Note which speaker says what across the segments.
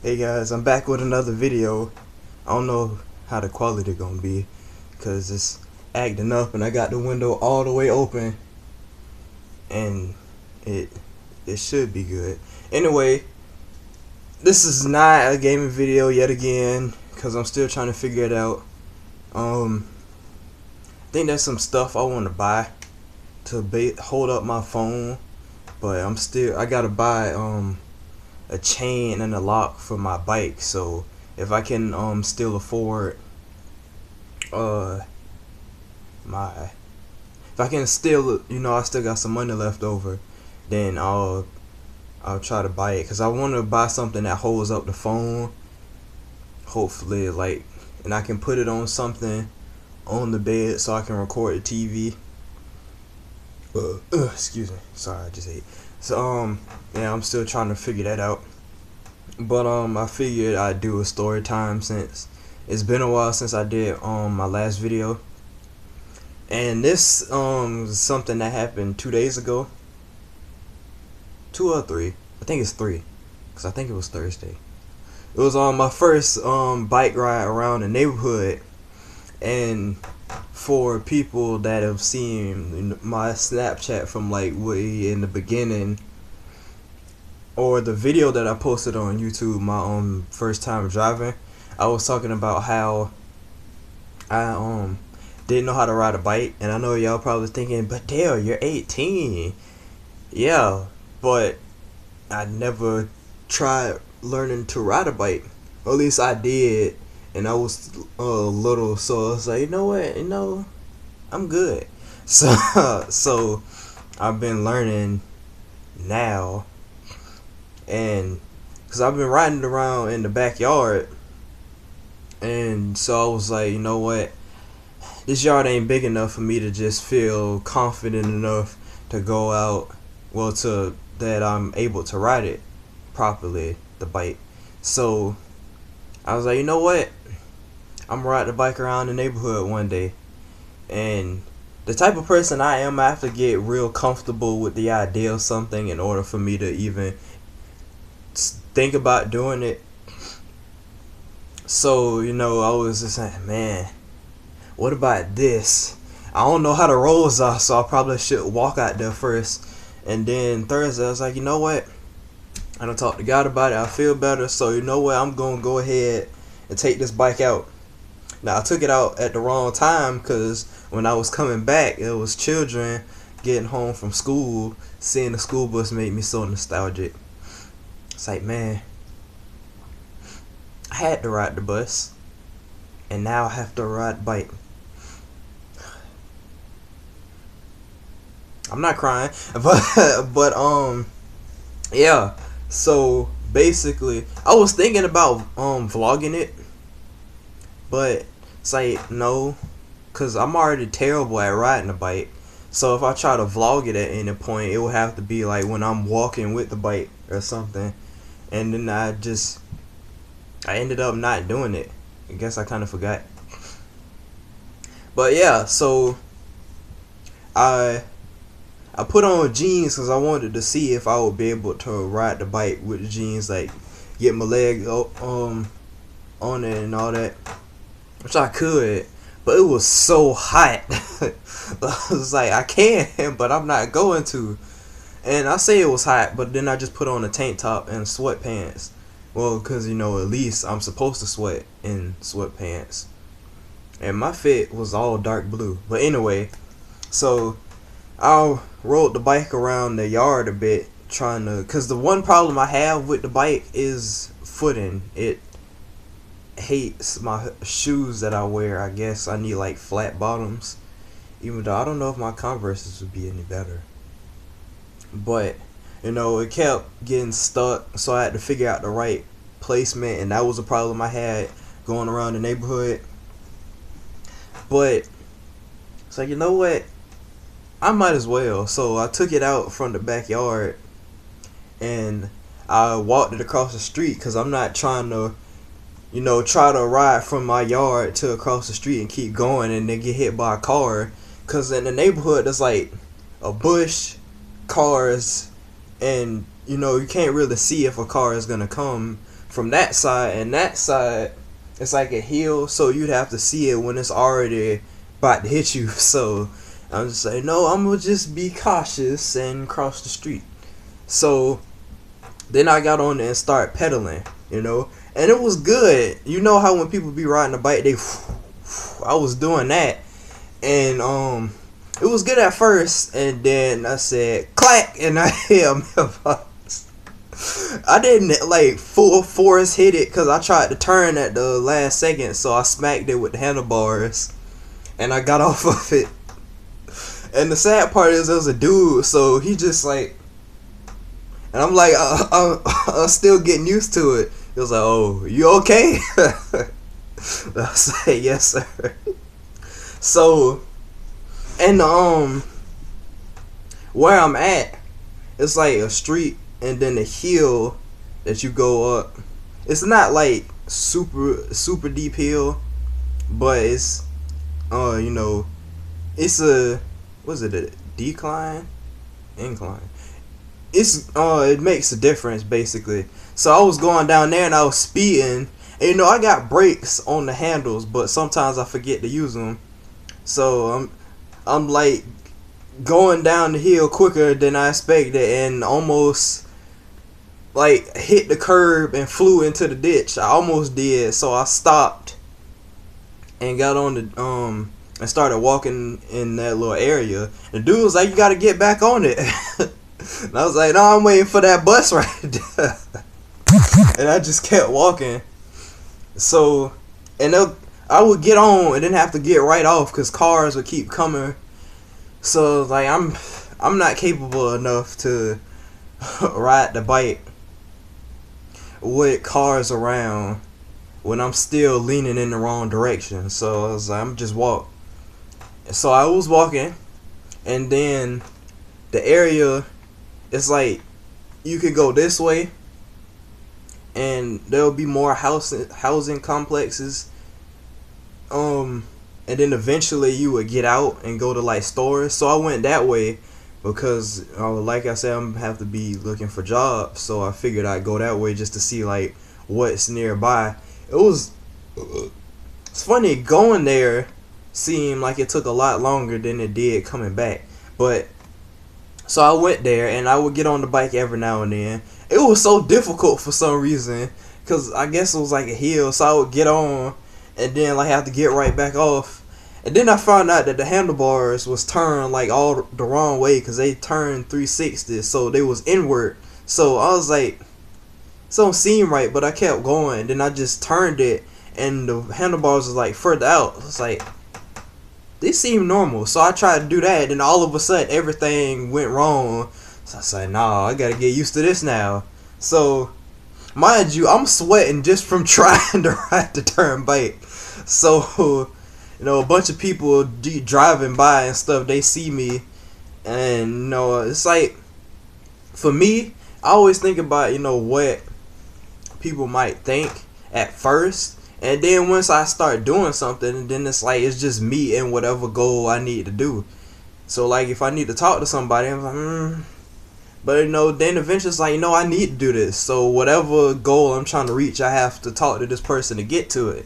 Speaker 1: Hey guys, I'm back with another video. I don't know how the quality gonna be because it's acting up and I got the window all the way open and it should be good. Anyway, this is not a gaming video yet again because I'm still trying to figure it out. I think there's some stuff I want to buy to hold up my phone, but I gotta buy a chain and a lock for my bike. So if I can still afford my if I can still, I still got some money left over, then I'll try to buy it because I want to buy something that holds up the phone, hopefully, and I can put it on something on the bed so I can record the TV. Excuse me, sorry, I just ate. So yeah, I'm still trying to figure that out. But I figured I'd do a story time since it's been a while since I did my last video. And this is something that happened 2 days ago. 2 or 3. I think it's 3, because I think it was Thursday. It was on my first bike ride around the neighborhood. And for people that have seen my Snapchat from way in the beginning, or the video that I posted on YouTube, my first time driving, I was talking about how I didn't know how to ride a bike. And I know y'all probably thinking, but Dale, you're 18. Yeah, but I never tried learning to ride a bike. Or at least I did, and I was little, so I was like, you know what, I'm good. So I've been learning now, and because I've been riding around in the backyard, and so I was like, you know what, this yard ain't big enough for me to just feel confident enough to go out, that I'm able to ride it properly, the bike. So I was like, you know what, I'm gonna ride the bike around the neighborhood one day. And the type of person I am, I have to get real comfortable with the idea of something in order for me to even think about doing it. So, I was just like, man, what about this? I don't know how the roads are, so I probably should walk out there first. And then Thursday, I was like, you know what? I done talked to God about it. I feel better, so you know what? I'm going to go ahead and take this bike out. Now, I took it out at the wrong time because when I was coming back, it was children getting home from school. Seeing the school bus made me so nostalgic. It's like, man, I had to ride the bus, and now I have to ride the bike. I'm not crying, but yeah. So basically, I was thinking about vlogging it, but it's like, no, cause I'm already terrible at riding a bike. So if I try to vlog it at any point, it would have to be like when I'm walking with the bike or something. And then I ended up not doing it. I guess I kind of forgot. But yeah, so I put on jeans because I wanted to see if I would be able to ride the bike with the jeans, get my leg on it and all that, which I could, but it was so hot. I was like, I can, but I'm not going to. And I say it was hot, but then I just put on a tank top and sweatpants. Well, because, at least I'm supposed to sweat in sweatpants. And my fit was all dark blue. But anyway, so I rode the bike around the yard a bit, because the one problem I have with the bike is footing. It hates my shoes that I wear. I guess I need flat bottoms, even though I don't know if my Converses would be any better. But it kept getting stuck, so I had to figure out the right placement, and that was a problem I had going around the neighborhood. But it's like, you know what, I might as well. So I took it out from the backyard and I walked it across the street because I'm not trying to, try to ride from my yard to across the street and keep going and then get hit by a car. Because in the neighborhood, there's a bush, cars, and you can't really see if a car is going to come from that side, and that side it's like a hill, so you'd have to see it when it's already about to hit you. So I'm just like, no, I'm gonna just be cautious and cross the street. So then I got on there and start pedaling, and it was good. You know how when people be riding a bike, I was doing that, and it was good at first, and then I said clack, and I hit a mailbox. I didn't like full force hit it because I tried to turn at the last second, so I smacked it with the handlebars, and I got off of it. And the sad part is there was a dude, so he just like, and I'm like, I'm still getting used to it. He was like, "Oh, you okay?" I said, "Yes, sir." So, and where I'm at, it's like a street and then a hill that you go up. It's not like super deep hill, but it's it's a, what's it, a decline, incline. It makes a difference basically. So I was going down there and I was speeding, and I got brakes on the handles, but sometimes I forget to use them. So I'm like going down the hill quicker than I expected, and almost like hit the curb and flew into the ditch. I almost did, so I stopped and got on the and started walking in that little area. The dude was like, "You gotta get back on it." And I was like, "No, I'm waiting for that bus right there." And I just kept walking. So, and I would get on and then have to get right off because cars would keep coming. So like I'm not capable enough to ride the bike with cars around when I'm still leaning in the wrong direction. So I was like, I'm just walk. So I was walking, and then the area, it's like you could go this way and there'll be more housing complexes, and then eventually you would get out and go to like stores. So I went that way because like I said, I'm gonna have to be looking for jobs, so I figured I'd go that way just to see like what's nearby. It's funny, going there seemed like it took a lot longer than it did coming back. But so I went there, and I would get on the bike every now and then. It was so difficult for some reason, because I guess it was like a hill, so I would get on and then like have to get right back off. And then I found out that the handlebars was turned like all the wrong way, because they turned 360, so they was inward. So I was like, this don't seem right, but I kept going. Then I just turned it, and the handlebars was like further out. I was like, this seemed normal. So I tried to do that, and all of a sudden everything went wrong. So I said, nah, I gotta get used to this now. So, mind you, I'm sweating just from trying to ride the turn bike. So, a bunch of people driving by and stuff, they see me, and it's like, for me, I always think about what people might think at first, and then once I start doing something, then it's like it's just me and whatever goal I need to do. So like if I need to talk to somebody, I'm like, but then eventually it's like, I need to do this. So whatever goal I'm trying to reach, I have to talk to this person to get to it.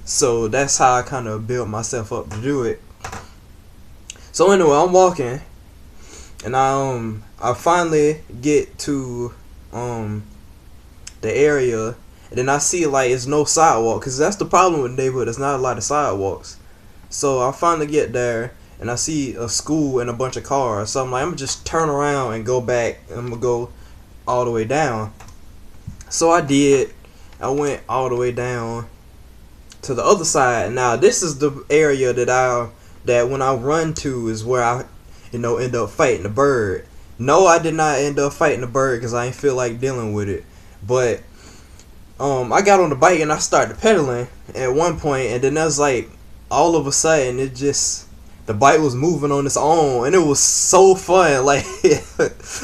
Speaker 1: So that's how I kind of built myself up to do it. So anyway, I'm walking, and I finally get to the area, and then I see like it's no sidewalk, because that's the problem with the neighborhood. There's not a lot of sidewalks. So I finally get there, and I see a school and a bunch of cars. So I'm like, I'm gonna just turn around and go back, and I'm gonna go all the way down. So I did. I went all the way down to the other side. Now this is the area that when I run to is where I end up fighting the bird. No, I did not end up fighting the bird because I didn't feel like dealing with it. But I got on the bike and I started pedaling at one point, and then there was like all of a sudden the bike was moving on its own, and it was so fun. Like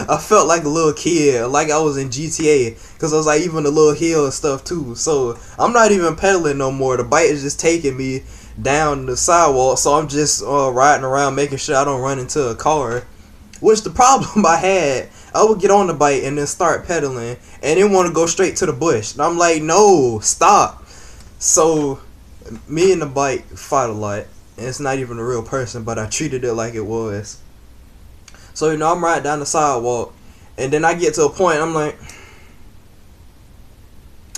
Speaker 1: I felt like a little kid, like I was in GTA, because I was like even the little hill and stuff too. So I'm not even pedaling no more. The bike is just taking me down the sidewalk, so I'm just riding around making sure I don't run into a car. Which the problem I I would get on the bike and then start pedaling and then want to go straight to the bush. And I'm like, no, stop. So me and the bike fought a lot. And it's not even a real person, but I treated it like it was. So, you know, I'm riding down the sidewalk, and then I get to a point, I'm like,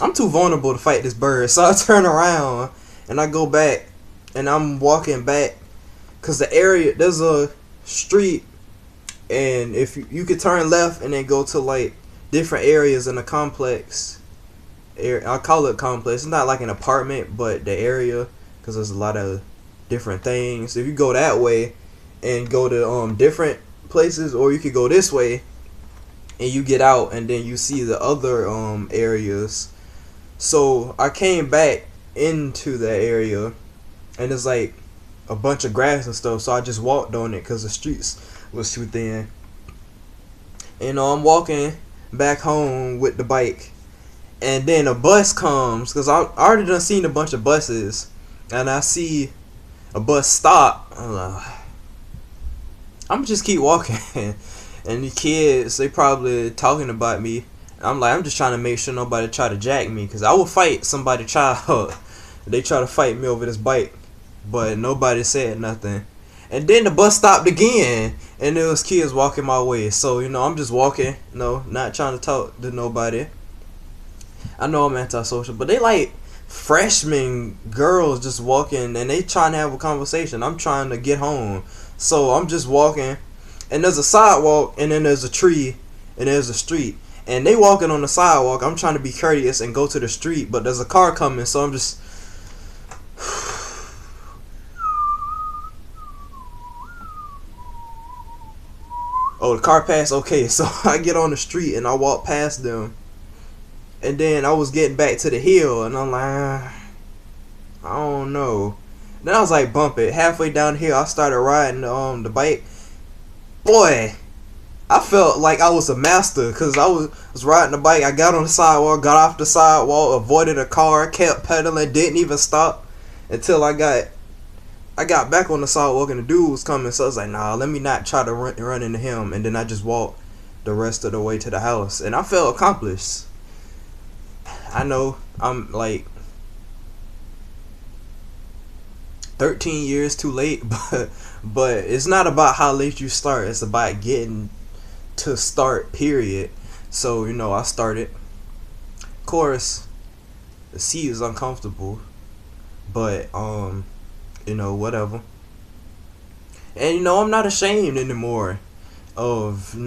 Speaker 1: I'm too vulnerable to fight this bird. So I turn around, and I go back, and I'm walking back, because the area, there's a street, and if you could turn left and then go to, like, different areas in the complex. I call it complex. It's not like an apartment, but the area, because there's a lot of different things. If you go that way and go to different places, or you could go this way and you get out and then you see the other areas. So I came back into that area and it's like a bunch of grass and stuff, so I just walked on it because the streets was too thin. And I'm walking back home with the bike, and then a bus comes, because I already done seen a bunch of buses, and I see a bus stop. I'm just keep walking. And the kids, they probably talking about me. I'm like, I'm just trying to make sure nobody try to jack me, because I will fight somebody's child. They try to fight me over this bike, but nobody said nothing. And then the bus stopped again, and there was kids walking my way. So, you know, I'm just walking, you know, not trying to talk to nobody. I know I'm antisocial, but they like freshman girls just walking, and they trying to have a conversation. I'm trying to get home. So I'm just walking, and there's a sidewalk, and then there's a tree, and there's a street. And they walking on the sidewalk. I'm trying to be courteous and go to the street, but there's a car coming, so I'm just... Oh, the car passed. Okay, so I get on the street, and I walk past them. And then I was getting back to the hill, and I'm like, I don't know. Then I was like, bump it. Halfway down the hill, I started riding the bike. Boy, I felt like I was a master, because I was riding the bike. I got on the sidewalk, got off the sidewalk, avoided a car, kept pedaling, didn't even stop until I got back on the sidewalk and the dude was coming. So I was like, nah, let me not try to run into him. And then I just walked the rest of the way to the house, and I felt accomplished. I know I'm like 13 years too late, but it's not about how late you start. It's about getting to start, period. So, you know, I started. Of course, the seat is uncomfortable, but you know, whatever. And you know, I'm not ashamed anymore of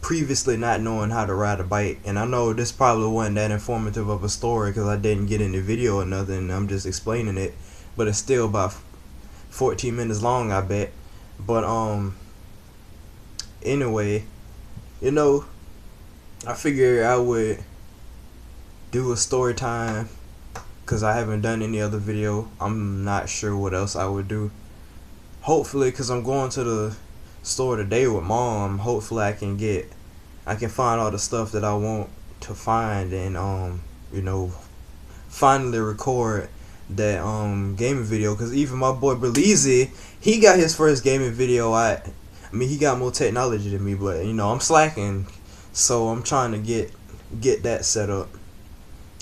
Speaker 1: previously not knowing how to ride a bike. And I know this probably wasn't that informative of a story, because I didn't get in the video or nothing. I'm just explaining it, but it's still about 14 minutes long, I bet. But anyway, you know, I figured I would do a story time, because I haven't done any other video. I'm not sure what else I would do. Hopefully, because I'm going to the store today with Mom, hopefully I can find all the stuff that I want to find, and you know, finally record that gaming video. Because even my boy Belize, he got his first gaming video. I mean, he got more technology than me, but you know, I'm slacking, so I'm trying to get that set up.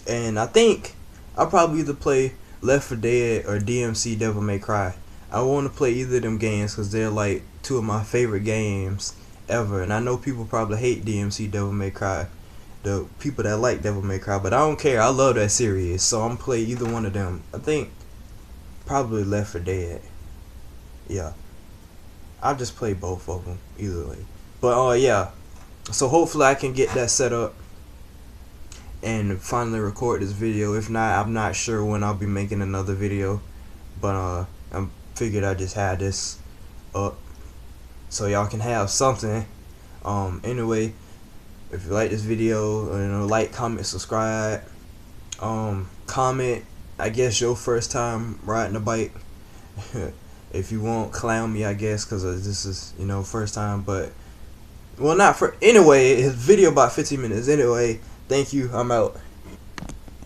Speaker 1: And I think I'll probably either play Left 4 Dead or DMC Devil May Cry. I want to play either of them games, because they're like two of my favorite games ever. And I know people probably hate DMC Devil May Cry, the people that like Devil May Cry, but I don't care. I love that series, so I'm gonna play either one of them. I think probably Left 4 Dead. Yeah, I'll just play both of them either way. But yeah, so hopefully I can get that set up and finally record this video. If not, I'm not sure when I'll be making another video, but I figured I just had this up so y'all can have something. Anyway, if you like this video, you know, like, comment, subscribe, comment, I guess, your first time riding a bike. If you won't clown me, I guess, because this is, you know, first time. But, well, not for, anyway, his video about 15 minutes. Anyway, thank you, I'm out.